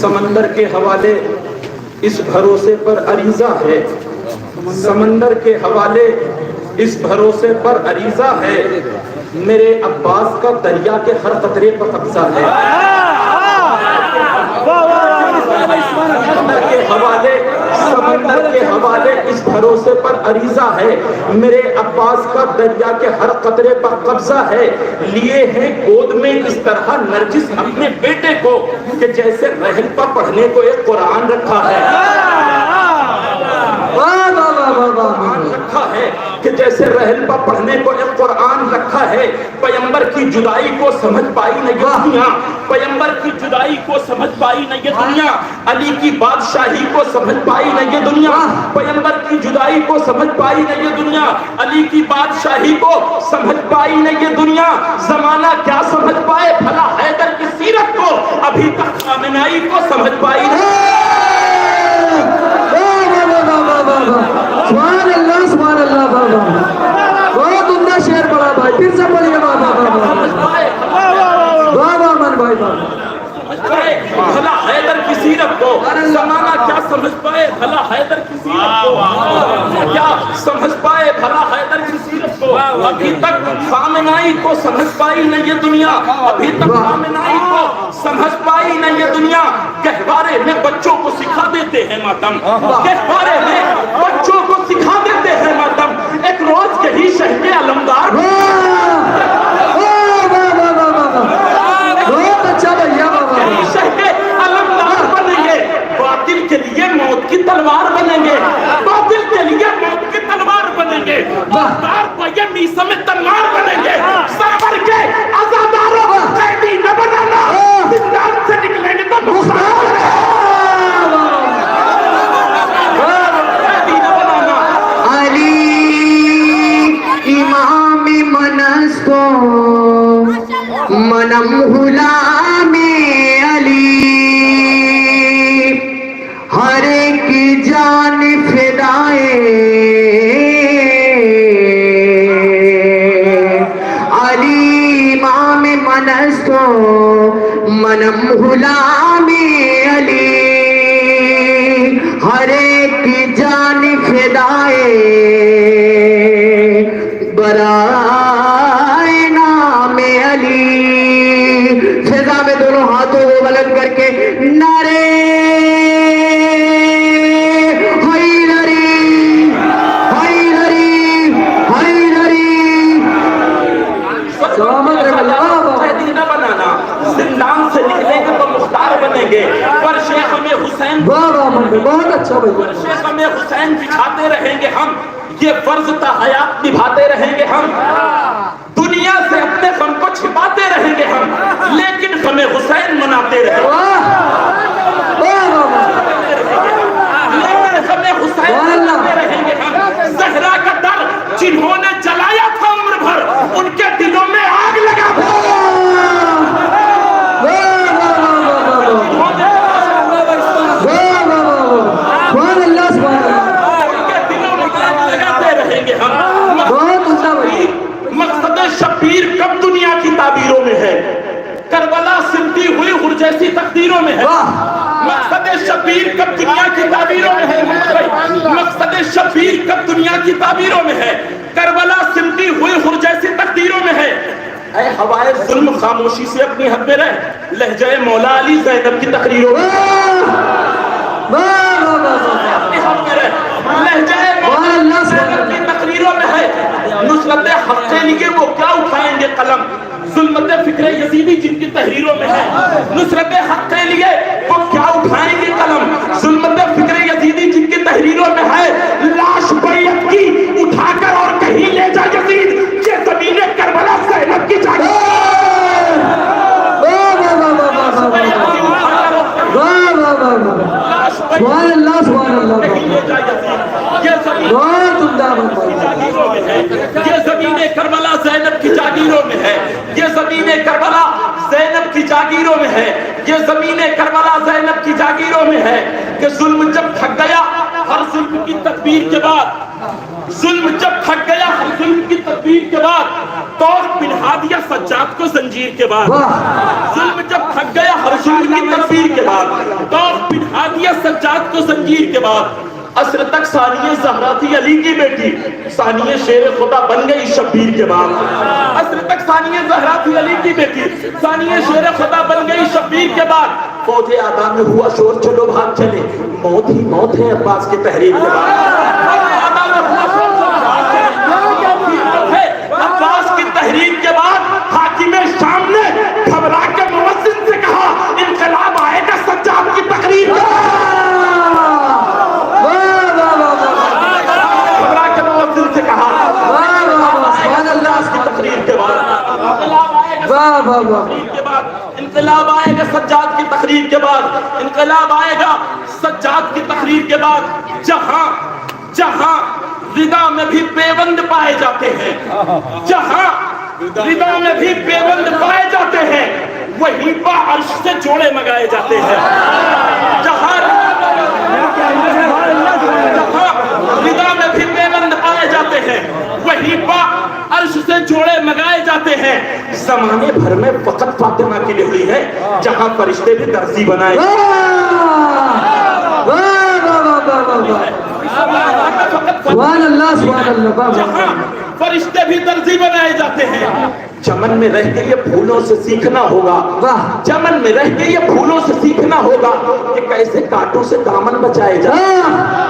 سمندر کے حوالے اس بھروسے پر عریضہ ہے، سمندر کے حوالے اس بھروسے پر عریضہ ہے، میرے عباس کا دریا کے ہر قطرے پر قبضہ ہے۔ سمندر کے حوالے اس بھروسے پر عریضہ ہے، میرے عباس کا دریا کے ہر قطرے پر قبضہ ہے۔ لیے ہیں گود میں اس طرح نرجس اپنے بیٹے کو کہ جیسے رحل پر پڑھنے کو ایک قرآن رکھا ہے، رکھا ہے کہ جیسے رحل پر پڑھنے کو ایک قرآن رکھا ہے۔ پیغمبر کی جدائی کو سمجھ پائی نہ یہ دنیا، پیغمبر کی جدائی کو سمجھ پائی نہ یہ دنیا، علی کی بادشاہی کو سمجھ پائی نہ یہ دنیا، پیغمبر کی جدائی کو سمجھ پائی نہ یہ دنیا، علی کی بادشاہی کو سمجھ پائی نہ یہ دنیا۔ زمانہ کیا سمجھ پائے بھلا حیدر کی سیرت کو، ابھی تک خامنائی کو سمجھ پائی نہ۔ سبحان اللہ سبحان اللہ بابا، بہت عمدہ شعر پڑھا بھائی، پھر سے پڑھیے بابا بابا من بھائی بابا۔ بھلا حیدر کی سیرت کو زمانہ کیا سمجھ پائے بھلا حیدر کی سیرت کو، کیا سمجھ پائے بھلا حیدر کی سیرت کو، ابھی تک خامنائی کو سمجھ پائی نہ یہ دنیا، ابھی تک خامنائی کو سمجھ پائی نہ یہ دنیا۔ گہوارے میں بچوں کو سکھا دیتے ہیں ماتم، گہوارے میں بچوں کو سکھا دیتے ہیں ماتم، ایک روز یہی شہر کے علمدار باطل کے لیے موت کی تلوار بنیں گے، باطل کے لیے موت کی تلوار بنیں گے، باطل کو یہ میسم تلوار بنیں گے۔ سرور کے عزاداروں قیدی نہ بنانا، زندان سے نکلیں گے تو مختار قیدی نہ بنانا۔ علی امام منس کو منم غلام علی، ہر ایک جان فدائے علی امام منس کو منم غلام علی، ہر ایک جان فدائے برائے نام علی۔ فضا میں دونوں ہاتھوں کو بلند کر کے نعرے زندان سے نکلیں گے تو مختار بنیں گے، پر شیخ ہمیں حسین بہت اچھا بھائی، پر شیخ ہمیں حسین بچھاتے رہیں گے ہم، یہ فرض تا حیات نبھاتے رہیں گے ہم، دنیا سے اپنے غم کو چھپاتے رہیں گے ہم، لیکن ہمیں حسین مناتے رہیں گے، لیکن ہمیں حسین مناتے رہیں گے ہم۔ زہرا کا در جنہوں نے جلایا تھا عمر بھر، ان کے دلوں میں آگ لگا تھا۔ مقصد شبیر کب دنیا کی تعبیروں میں ہے، کربلا سمٹی ہوئی ہر جیسی تقدیروں میں ہے۔ مقصد شبیر کب دنیا کی تعبیروں میں ہے، مقصد شبیر کب دنیا کی تعبیروں میں ہے، کربلا سمٹی ہوئی ہر جیسی تقدیروں میں ہے۔ اے ہوائے ظلم خاموشی سے اپنی حد میں رہ، لہجہ مولا علی زینب کی تقریروں میں اپنی حد میں رہ، لہجہ مولا علی زینب کی تقریروں میں ہے۔ نصرت حق کے لیے وہ کیا اٹھائیں گے قلم، ظلمت فکر یزیدی جن کی تحریروں میں ہے۔ نصرت حق کے لیے وہ کیا اٹھائیں گے قلم، ظلمت فکر یزیدی جن کی تحریروں میں ہے۔ لاش بیعت کی اٹھا کر اور کہیں لے جا یزید، یہ زمین کربلا زینب کی جاگیر۔ سبحان اللہ سبحان اللہ، یہ زمین کربلا زینب کی جاگیروں میں ہے، یہ زمین کربلا زینب کی جاگیروں میں ہے، یہ زمین کربلا زینب کی جاگیروں میں ہے کہ ظلم جب تھک گیا ہر ظلم کی تدبیر کے بعد، ظلم جب تھک گیا ہر ظلم کی تدبیر کے بعد، توق پہنا دیا سجاد کو زنجیر کے بعد، ظلم جب تھک گیا ہر ظلم کی تدبیر کے بعد، توق پہنا دیا سجاد کو زنجیر کے بعد، عصر تک ثانیہ زہرا تھی علی کی بیٹی، ثانیہ شیر خدا بن گئی شبیر کے بعد، عصر تک ثانیہ زہرا تھی علی کی بیٹی، ثانیہ شیر خدا بن گئی شبیر کے بعد، فوج آدم میں ہوا شور چلو بھاگ چلے، موت ہی موت ہے عباس کی تحریر کے بعد، فوج آدم میں ہوا شور چلو بھاگ چلے، موت ہی موت ہے عباس کی تحریر کے بعد، حاکم شام نے گھبرا کے مؤذن سے کہا انقلاب آئے گا سجاد کی تقریر کے بعد، انقلاب آئے گا سجاد کی تقریر کے بعد، انقلاب آئے گا سجاد کی تقریر کے بعد، جہاں جہاں ردا میں بھی پیوند پائے جاتے ہیں، جہاں ردا میں بھی پیوند پائے جاتے ہیں، وہیں پا عرش سے جوڑے منگائے جاتے ہیں، جہاں ردا میں بھی پیوند پائے جاتے ہیں، وہیں پا عرش سے جوڑے منگائے جاتے ہیں، زمانے بھر میں فقط فاطمہ کی لہڑی ہے جہاں فرشتے بھی درزی بنائے جہاں فرشتے بھی درزی بنائے جاتے ہیں، چمن میں رہ کے یہ پھولوں سے سیکھنا ہوگا، چمن میں رہ کے یہ پھولوں سے سیکھنا ہوگا کہ کیسے کانٹوں سے دامن بچائے جائے،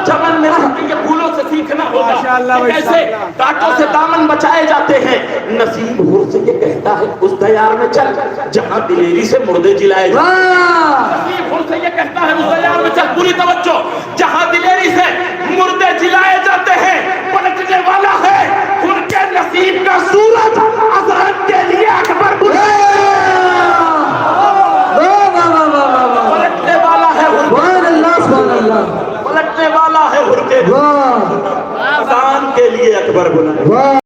چمن میں رہ کے یہ پھولوں سے سیکھنا ہوگا کہ کیسے کانٹوں سے دامن بچائے جاتے ہیں، نصیب حور سے یہ کہتا ہے اس دیار میں چل جہاں دلیری سے مردے جلائے جائے، نصیب حور سے یہ کہتا ہے اس دیار میں چل، پوری توجہ، جہاں دلیری سے مردے جلائے جاتے ہیں، پلٹنے والا ہے ان کے نصیب کا سورج، حضرت کے لیے اکبر پلٹنے والا ہے پلٹنے والا ہے ان کے لیے اکبر بلند۔